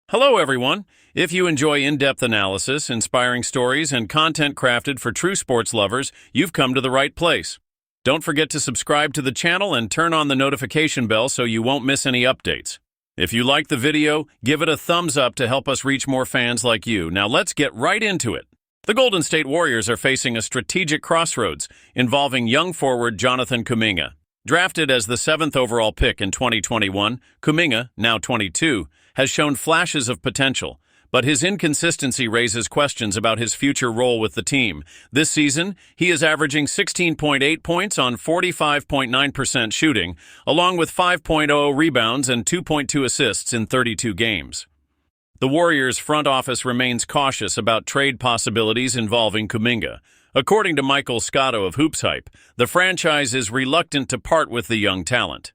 Hello, everyone. If you enjoy in-depth analysis, inspiring stories, and content crafted for true sports lovers, you've come to the right place. Don't forget to subscribe to the channel and turn on the notification bell so you won't miss any updates. If you like the video, give it a thumbs up to help us reach more fans like you. Now let's get right into it. The Golden State Warriors are facing a strategic crossroads involving young forward Jonathan Kuminga. Drafted as the 7th overall pick in 2021, Kuminga, now 22, has shown flashes of potential, but his inconsistency raises questions about his future role with the team. This season, he is averaging 16.8 points on 45.9% shooting, along with 5.0 rebounds and 2.2 assists in 32 games. The Warriors' front office remains cautious about trade possibilities involving Kuminga. According to Michael Scotto of Hoops Hype, the franchise is reluctant to part with the young talent.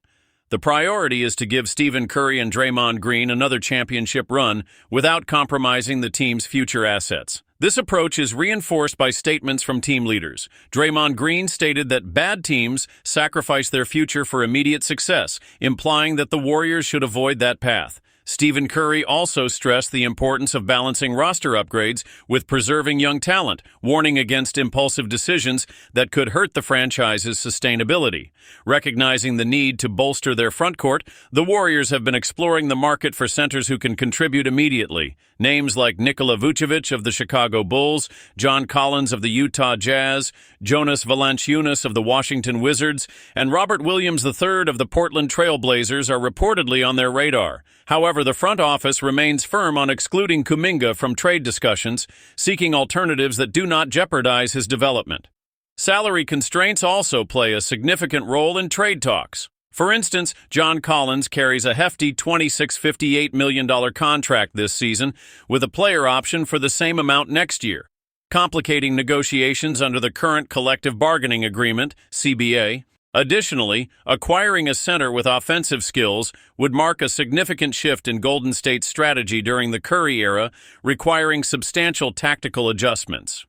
The priority is to give Stephen Curry and Draymond Green another championship run without compromising the team's future assets. This approach is reinforced by statements from team leaders. Draymond Green stated that bad teams sacrifice their future for immediate success, implying that the Warriors should avoid that path. Stephen Curry also stressed the importance of balancing roster upgrades with preserving young talent, warning against impulsive decisions that could hurt the franchise's sustainability. Recognizing the need to bolster their frontcourt, the Warriors have been exploring the market for centers who can contribute immediately. Names like Nikola Vučević of the Chicago Bulls, John Collins of the Utah Jazz, Jonas Valanciunas of the Washington Wizards, and Robert Williams III of the Portland Trail Blazers are reportedly on their radar. However, the front office remains firm on excluding Kuminga from trade discussions, seeking alternatives that do not jeopardize his development. Salary constraints also play a significant role in trade talks. For instance, John Collins carries a hefty $26.58 million contract this season, with a player option for the same amount next year, complicating negotiations under the current collective bargaining agreement, CBA. Additionally, acquiring a center with offensive skills would mark a significant shift in Golden State's strategy during the Curry era, requiring substantial tactical adjustments.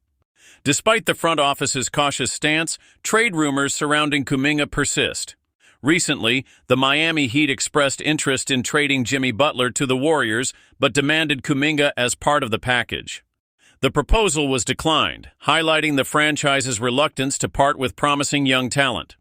Despite the front office's cautious stance, trade rumors surrounding Kuminga persist. Recently, the Miami Heat expressed interest in trading Jimmy Butler to the Warriors, but demanded Kuminga as part of the package. The proposal was declined, highlighting the franchise's reluctance to part with promising young talent.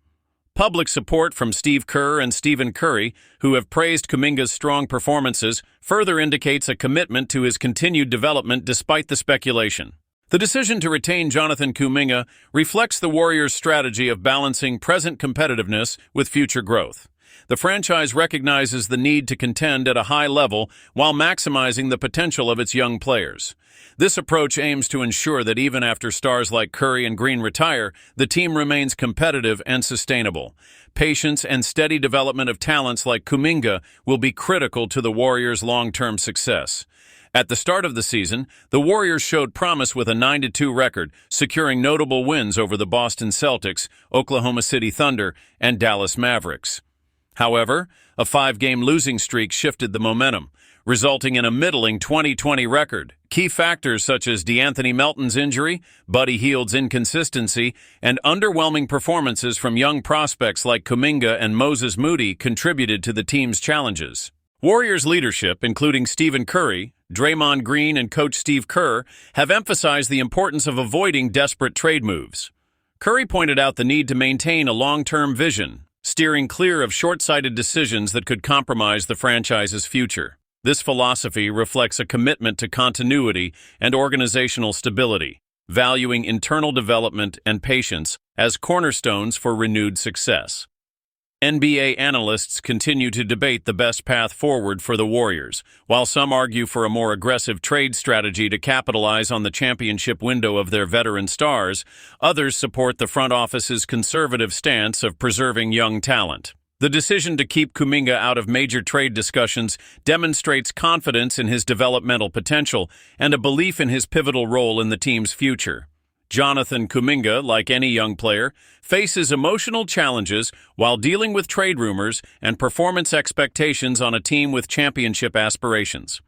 Public support from Steve Kerr and Stephen Curry, who have praised Kuminga's strong performances, further indicates a commitment to his continued development despite the speculation. The decision to retain Jonathan Kuminga reflects the Warriors' strategy of balancing present competitiveness with future growth. The franchise recognizes the need to contend at a high level while maximizing the potential of its young players. This approach aims to ensure that even after stars like Curry and Green retire, the team remains competitive and sustainable. Patience and steady development of talents like Kuminga will be critical to the Warriors' long-term success. At the start of the season, the Warriors showed promise with a 9-2 record, securing notable wins over the Boston Celtics, Oklahoma City Thunder, and Dallas Mavericks. However, a 5-game losing streak shifted the momentum, resulting in a middling 2020 record. Key factors such as DeAnthony Melton's injury, Buddy Hield's inconsistency, and underwhelming performances from young prospects like Kuminga and Moses Moody contributed to the team's challenges. Warriors leadership, including Stephen Curry, Draymond Green, and coach Steve Kerr, have emphasized the importance of avoiding desperate trade moves. Curry pointed out the need to maintain a long-term vision, steering clear of short-sighted decisions that could compromise the franchise's future. This philosophy reflects a commitment to continuity and organizational stability, valuing internal development and patience as cornerstones for renewed success. NBA analysts continue to debate the best path forward for the Warriors. While some argue for a more aggressive trade strategy to capitalize on the championship window of their veteran stars, others support the front office's conservative stance of preserving young talent. The decision to keep Kuminga out of major trade discussions demonstrates confidence in his developmental potential and a belief in his pivotal role in the team's future. Jonathan Kuminga, like any young player, faces emotional challenges while dealing with trade rumors and performance expectations on a team with championship aspirations.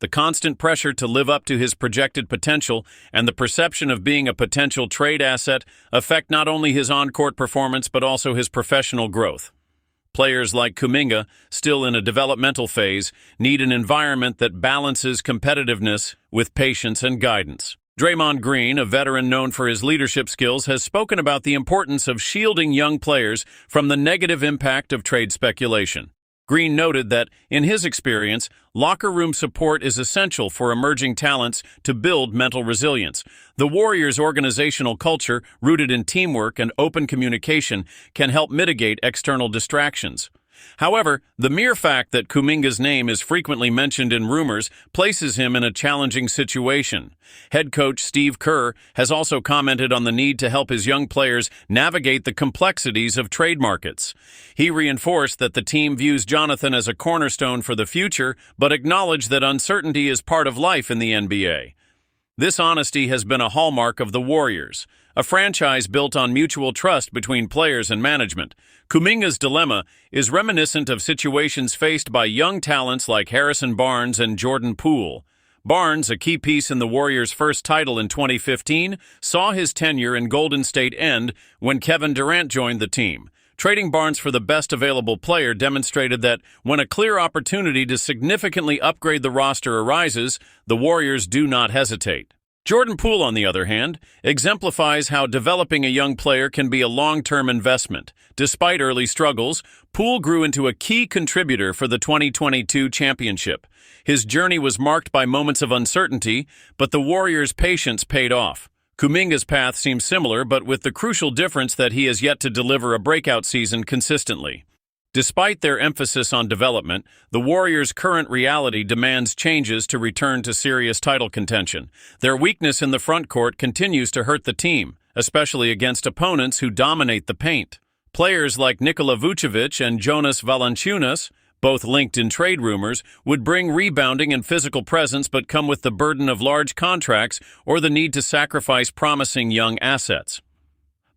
The constant pressure to live up to his projected potential and the perception of being a potential trade asset affect not only his on-court performance but also his professional growth. Players like Kuminga, still in a developmental phase, need an environment that balances competitiveness with patience and guidance. Draymond Green, a veteran known for his leadership skills, has spoken about the importance of shielding young players from the negative impact of trade speculation. Green noted that, in his experience, locker room support is essential for emerging talents to build mental resilience. The Warriors' organizational culture, rooted in teamwork and open communication, can help mitigate external distractions. However, the mere fact that Kuminga's name is frequently mentioned in rumors places him in a challenging situation. Head coach Steve Kerr has also commented on the need to help his young players navigate the complexities of trade markets. He reinforced that the team views Jonathan as a cornerstone for the future, but acknowledged that uncertainty is part of life in the NBA. This honesty has been a hallmark of the Warriors, a franchise built on mutual trust between players and management. Kuminga's dilemma is reminiscent of situations faced by young talents like Harrison Barnes and Jordan Poole. Barnes, a key piece in the Warriors' first title in 2015, saw his tenure in Golden State end when Kevin Durant joined the team. Trading Barnes for the best available player demonstrated that when a clear opportunity to significantly upgrade the roster arises, the Warriors do not hesitate. Jordan Poole, on the other hand, exemplifies how developing a young player can be a long-term investment. Despite early struggles, Poole grew into a key contributor for the 2022 championship. His journey was marked by moments of uncertainty, but the Warriors' patience paid off. Kuminga's path seems similar, but with the crucial difference that he has yet to deliver a breakout season consistently. Despite their emphasis on development, the Warriors' current reality demands changes to return to serious title contention. Their weakness in the front court continues to hurt the team, especially against opponents who dominate the paint. Players like Nikola Vučević and Jonas Valanciunas, both linked in trade rumors, would bring rebounding and physical presence but come with the burden of large contracts or the need to sacrifice promising young assets.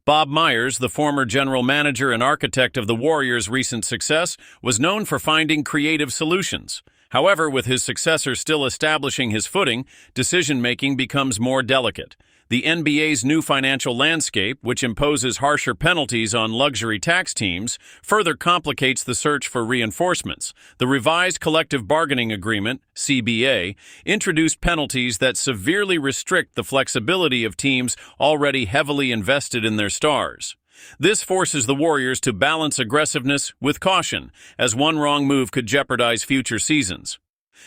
Bob Myers, the former general manager and architect of the Warriors' recent success, was known for finding creative solutions. However, with his successor still establishing his footing, decision-making becomes more delicate. The NBA's new financial landscape, which imposes harsher penalties on luxury tax teams, further complicates the search for reinforcements. The revised Collective Bargaining Agreement, CBA, introduced penalties that severely restrict the flexibility of teams already heavily invested in their stars. This forces the Warriors to balance aggressiveness with caution, as one wrong move could jeopardize future seasons.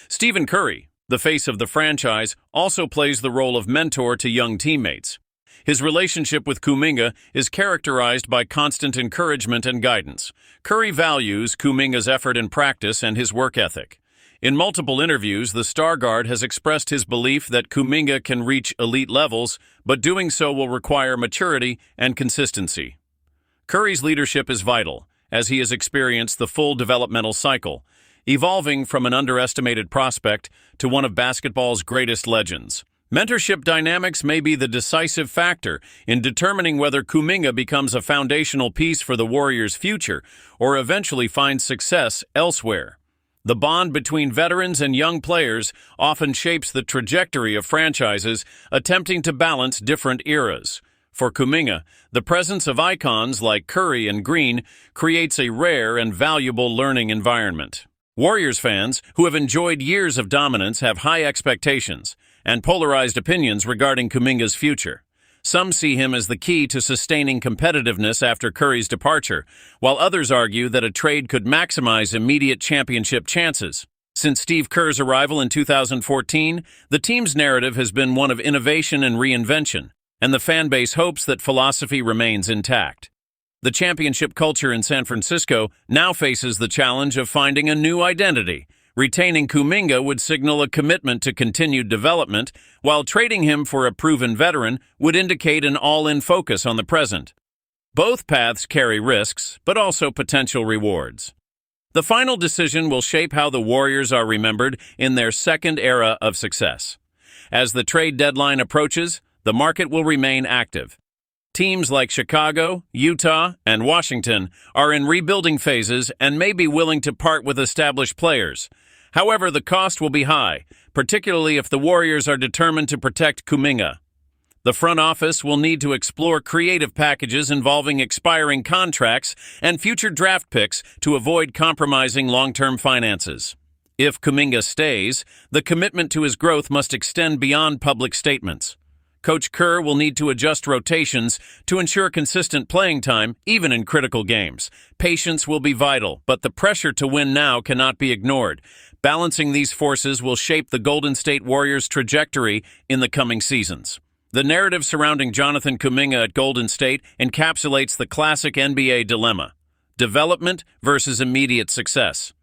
Stephen Curry, the face of the franchise, also plays the role of mentor to young teammates. His relationship with Kuminga is characterized by constant encouragement and guidance. Curry values Kuminga's effort in practice and his work ethic. In multiple interviews, the star guard has expressed his belief that Kuminga can reach elite levels, but doing so will require maturity and consistency. Curry's leadership is vital, as he has experienced the full developmental cycle, evolving from an underestimated prospect to one of basketball's greatest legends. Mentorship dynamics may be the decisive factor in determining whether Kuminga becomes a foundational piece for the Warriors' future or eventually finds success elsewhere. The bond between veterans and young players often shapes the trajectory of franchises attempting to balance different eras. For Kuminga, the presence of icons like Curry and Green creates a rare and valuable learning environment. Warriors fans, who have enjoyed years of dominance, have high expectations and polarized opinions regarding Kuminga's future. Some see him as the key to sustaining competitiveness after Curry's departure, while others argue that a trade could maximize immediate championship chances. Since Steve Kerr's arrival in 2014, the team's narrative has been one of innovation and reinvention, and the fan base hopes that philosophy remains intact. The championship culture in San Francisco now faces the challenge of finding a new identity. Retaining Kuminga would signal a commitment to continued development, while trading him for a proven veteran would indicate an all-in focus on the present. Both paths carry risks, but also potential rewards. The final decision will shape how the Warriors are remembered in their second era of success. As the trade deadline approaches, the market will remain active. Teams like Chicago, Utah, and Washington are in rebuilding phases and may be willing to part with established players. However, the cost will be high, particularly if the Warriors are determined to protect Kuminga. The front office will need to explore creative packages involving expiring contracts and future draft picks to avoid compromising long-term finances. If Kuminga stays, the commitment to his growth must extend beyond public statements. Coach Kerr will need to adjust rotations to ensure consistent playing time, even in critical games. Patience will be vital, but the pressure to win now cannot be ignored. Balancing these forces will shape the Golden State Warriors' trajectory in the coming seasons. The narrative surrounding Jonathan Kuminga at Golden State encapsulates the classic NBA dilemma: development versus immediate success.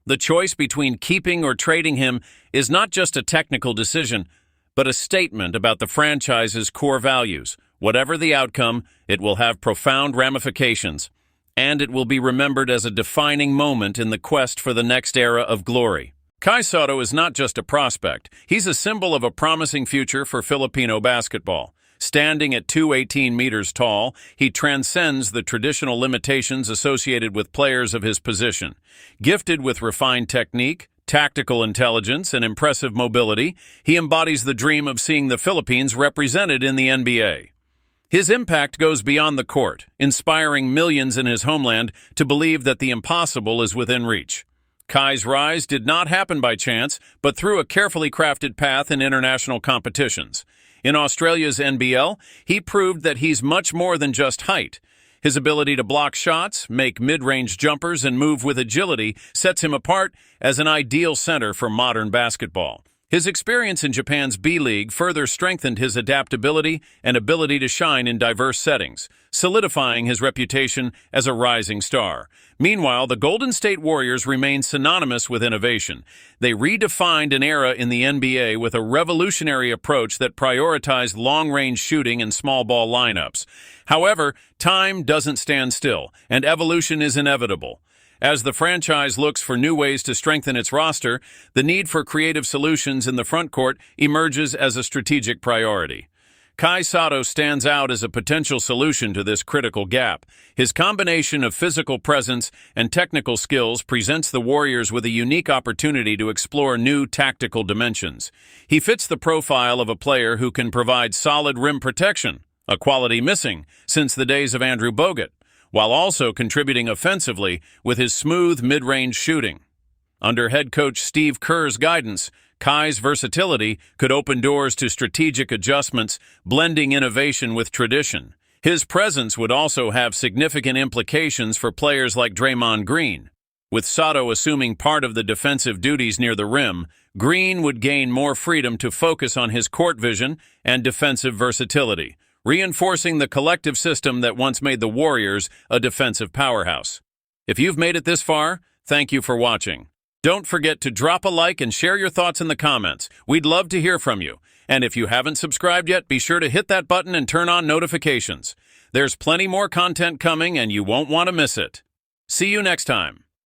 The choice between keeping or trading him is not just a technical decision, but a statement about the franchise's core values. Whatever the outcome, it will have profound ramifications, and it will be remembered as a defining moment in the quest for the next era of glory. Kai Sotto is not just a prospect. He's a symbol of a promising future for Filipino basketball. Standing at 218 meters tall, he transcends the traditional limitations associated with players of his position. Gifted with refined technique, tactical intelligence, and impressive mobility, he embodies the dream of seeing the Philippines represented in the NBA. His impact goes beyond the court, inspiring millions in his homeland to believe that the impossible is within reach. Kai's rise did not happen by chance, but through a carefully crafted path in international competitions. In Australia's NBL, he proved that he's much more than just height. His ability to block shots, make mid-range jumpers, and move with agility sets him apart as an ideal center for modern basketball. His experience in Japan's B-League further strengthened his adaptability and ability to shine in diverse settings, solidifying his reputation as a rising star. Meanwhile, the Golden State Warriors remain synonymous with innovation. They redefined an era in the NBA with a revolutionary approach that prioritized long-range shooting and small ball lineups. However, time doesn't stand still, and evolution is inevitable. As the franchise looks for new ways to strengthen its roster, the need for creative solutions in the frontcourt emerges as a strategic priority. Kai Sotto stands out as a potential solution to this critical gap. His combination of physical presence and technical skills presents the Warriors with a unique opportunity to explore new tactical dimensions. He fits the profile of a player who can provide solid rim protection, a quality missing since the days of Andrew Bogut, while also contributing offensively with his smooth mid-range shooting. Under head coach Steve Kerr's guidance, Kai's versatility could open doors to strategic adjustments, blending innovation with tradition. His presence would also have significant implications for players like Draymond Green. With Sotto assuming part of the defensive duties near the rim, Green would gain more freedom to focus on his court vision and defensive versatility, reinforcing the collective system that once made the Warriors a defensive powerhouse. If you've made it this far, thank you for watching. Don't forget to drop a like and share your thoughts in the comments. We'd love to hear from you. And if you haven't subscribed yet, be sure to hit that button and turn on notifications. There's plenty more content coming and you won't want to miss it. See you next time.